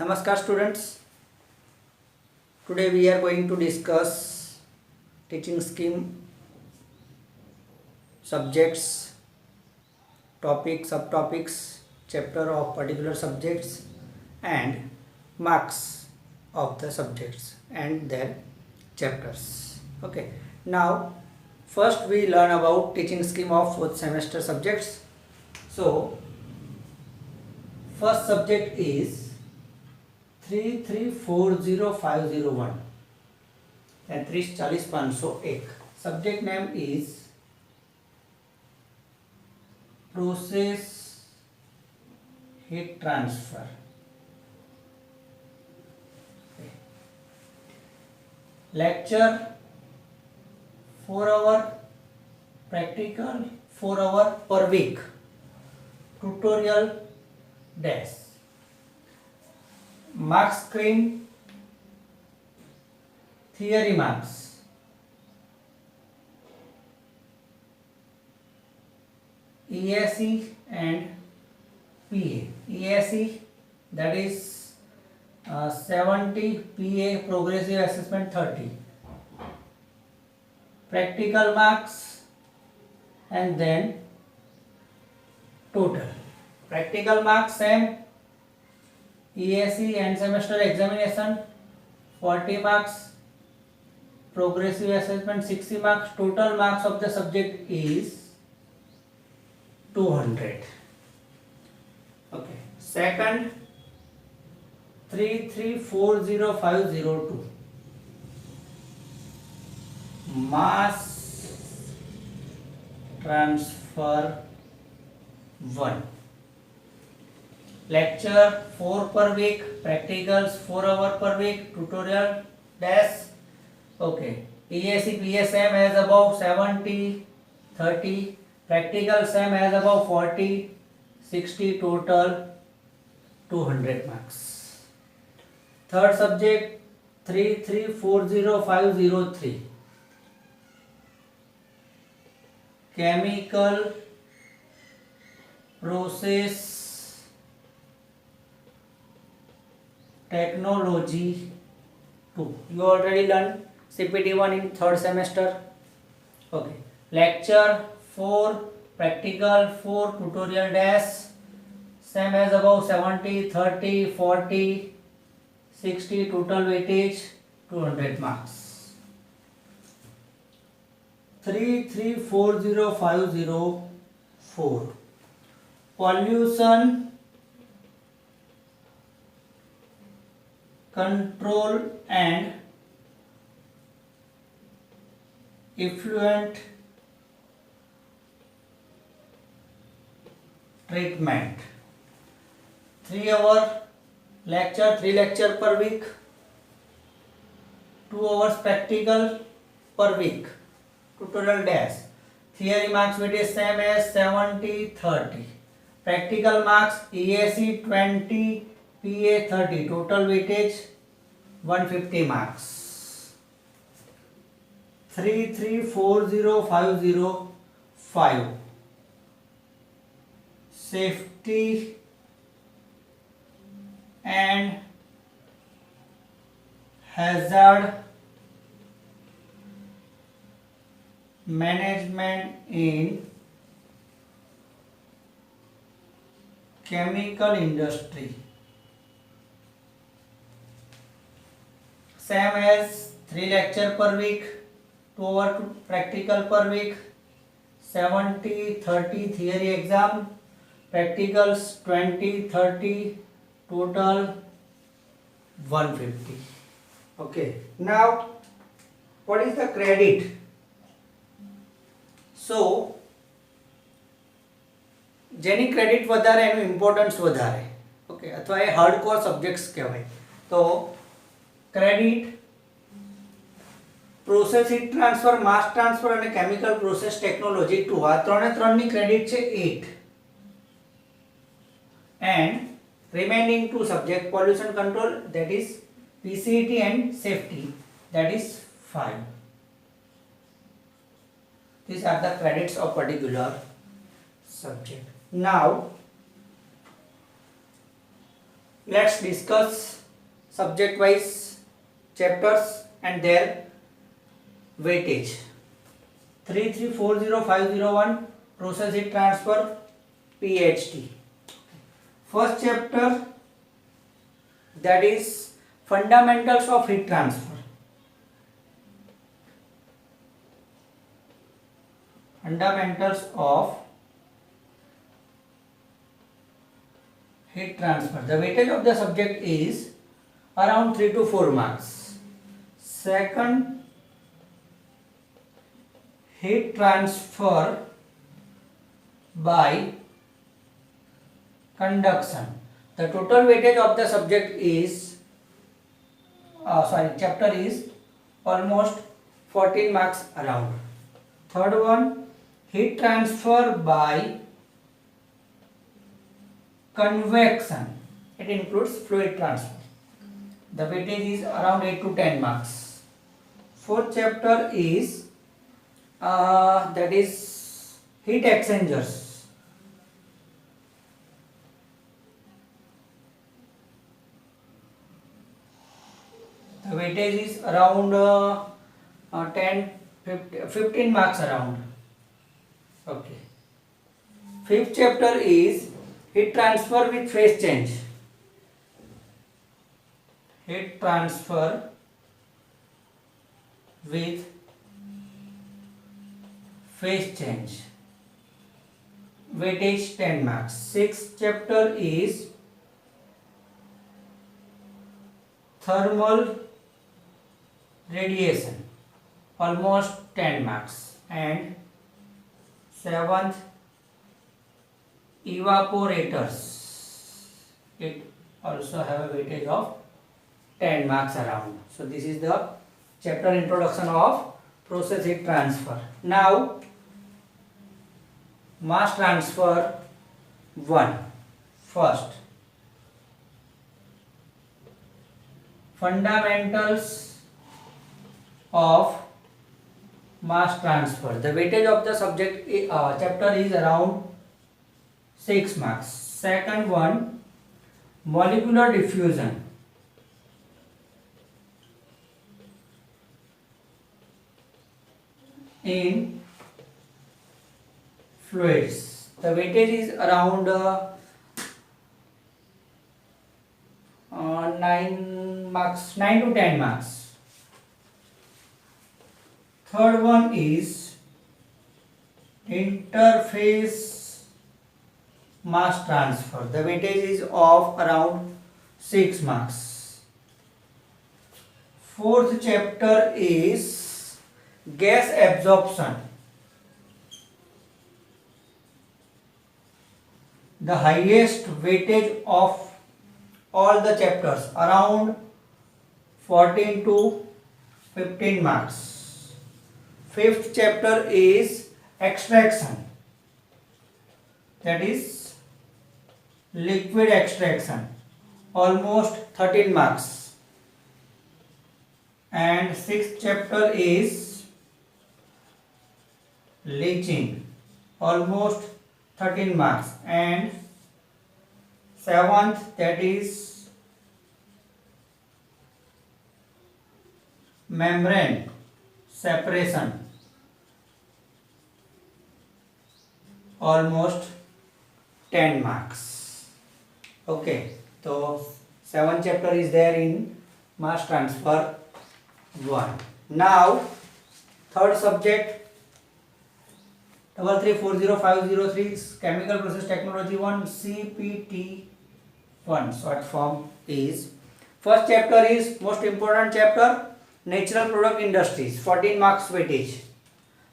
Namaskar students. Today we are going to discuss teaching scheme, subjects, topics, subtopics, chapter of particular subjects and marks of the subjects and their chapters. Okay. Now first we learn about teaching scheme of fourth semester subjects. So first subject is 3340501 and 3400501. Subject name is process heat transfer. Okay. Lecture 4 hour, practical 4 hour per week, tutorial dash. Mark screen, theory marks, ESE and PA. ESE that is 70, PA progressive assessment 30. Practical marks and then total. Practical marks same. ESE end semester examination 40 marks, progressive assessment 60 marks, total marks of the subject is 200. Okay. Second 3340502 mass transfer 1. Lecture 4 per week, practicals 4 hour per week, tutorial dash. Okay. ESE PA same as above 70 30, practical same as above 40 60, total 200 marks. Third subject 3340503 chemical process technology 2. You already learned CPT 1 in third semester. Okay. Lecture 4, practical 4, tutorial dash. Same as above 70, 30, 40, 60, total weightage 200 marks. 3340504 pollution control and effluent treatment. 3 hour lecture, 3 lecture per week, 2 hours practical per week, tutorial dash. Theory marks weightage same as 70 30. Practical marks ESE 20, PA 30, total weightage 150 marks. 3340505 safety and hazard management in chemical industry. Same as 3 lecture per week, 2 hour practical per week, 70 30 theory exam, practicals 20 30, total 150. Okay. Now what is the credit? So જેની credit વધારે એનું importance વધારે. Okay. અથવા એ hardcore subjects કહેવાય. તો credit process heat transfer, માસ transfer અને chemical process technology 2 આ ત્રણે ત્રણની ક્રેડિટ છે 8 and remaining 2 subject pollution control that is PCET and safety that is 5. These are the credits of particular subject. Now let's discuss subject wise chapters and their weightage. 3340501 process heat transfer PHT. First chapter, that is fundamentals of heat transfer. Fundamentals of heat transfer. The weightage of the subject is around 3 to 4 marks. Second, heat transfer by conduction. The total weightage of the subject is chapter is almost 14 marks around. Third one, heat transfer by convection. It includes fluid transfer. The weightage is around 8 to 10 marks. Fourth chapter is that is heat exchangers. The weightage is around 15 marks around. Okay. Fifth chapter is heat transfer with phase change. Heat transfer with phase change. Weightage 10 marks. Sixth chapter is thermal radiation, almost 10 marks. And seventh, evaporators. It also have a weightage of 10 marks around. So this is the chapter introduction of process heat transfer. Now mass transfer 1. First, fundamentals of mass transfer. The weightage of the subject chapter is around 6 marks. Second one, molecular diffusion. In fluids. The weightage is around 9 marks, 9 to 10 marks. Third one is interface mass transfer. The weightage is of around 6 marks. Fourth chapter is gas absorption. The highest weightage of all the chapters, around 14 to 15 marks. Fifth chapter is extraction, that is liquid extraction, almost 13 marks. And sixth chapter is leaching, almost 13 marks. And seventh, that is membrane separation, almost 10 marks. Okay, so 7th chapter is there in mass transfer 1. Now third subject 3340503 is chemical process technology 1, CPT 1 short form is. First chapter is most important chapter, natural product industries, 14 marks weightage.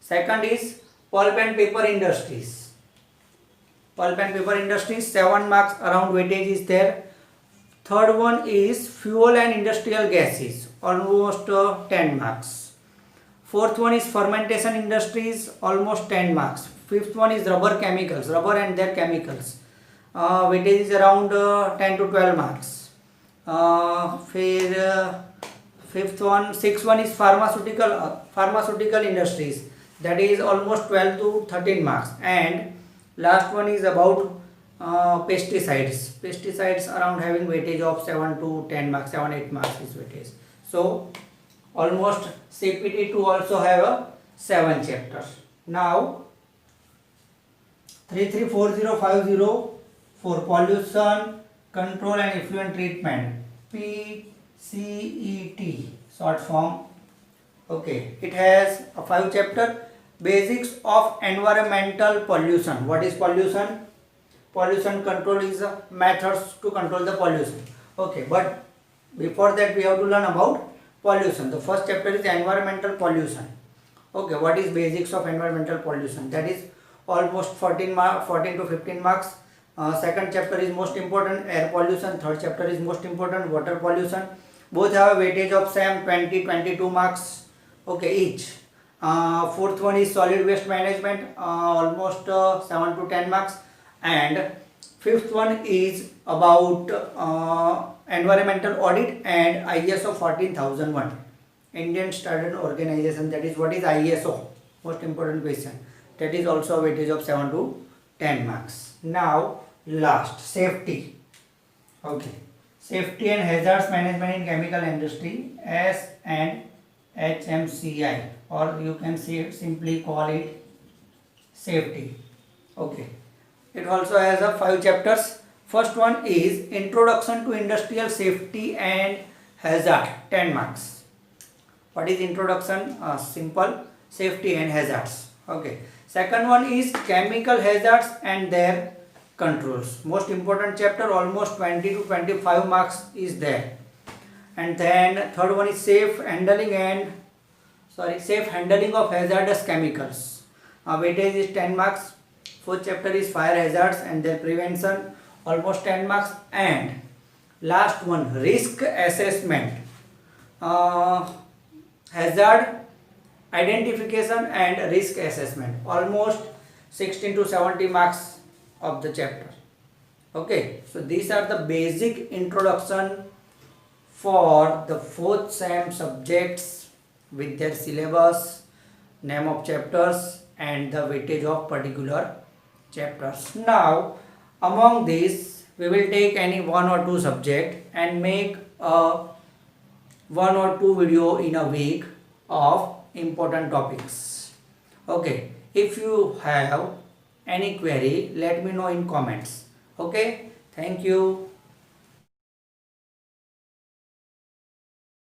Second is pulp and paper industries. Pulp and paper industries, 7 marks around weightage is there. Third one is fuel and industrial gases, almost 10 marks. Fourth one is fermentation industries, almost 10 marks. Fifth one is rubber chemicals, rubber and their chemicals. Weightage is around 10 to 12 marks. Sixth one is pharmaceutical industries, that is almost 12 to 13 marks. And last one is about Pesticides around having weightage of 7 to 10 marks, 7-8 marks is weightage. So almost CPT2 also have a 7 chapters. Now 334050 for pollution control and effluent treatment, PCET short form. Okay, it has a 5 chapter. Basics of environmental pollution. What is pollution? Pollution control is methods to control the pollution. Okay, but before that we have to learn about pollution. The first chapter is environmental pollution. Okay, what is basics of environmental pollution? That is almost 14 to 15 marks. Second chapter is most important, air pollution. Third chapter is most important, water pollution. Both have a weightage of same 22 marks. Okay, each. Fourth one is solid waste management, almost 7 to 10 marks. And fifth one is about environmental audit and ISO 14001, Indian Standard Organization. That is, what is ISO? Most important question. That is also a weightage of 7 to 10 marks. Now last, safety. Okay, safety and hazards management in chemical industry, S and HMCI, or you can simply call it safety. Okay, it also has a 5 chapters. First one is introduction to industrial safety and hazard, 10 marks. What is introduction? Simple, safety and hazards. Okay. Second one is chemical hazards and their controls. Most important chapter, almost 20 to 25 marks is there. And then third one is safe handling of hazardous chemicals. Weightage is 10 marks. Fourth chapter is fire hazards and their prevention, almost 10 marks. And last one, risk assessment, hazard identification and risk assessment, almost 16 to 70 marks of the chapter. Okay, so these are the basic introduction for the fourth SEM subjects with their syllabus, name of chapters and the weightage of particular chapters. Now among these we will take any one or two subject and make a 1 or 2 video in a week of important topics. Okay, if you have any query, let me know in comments. Okay, thank you.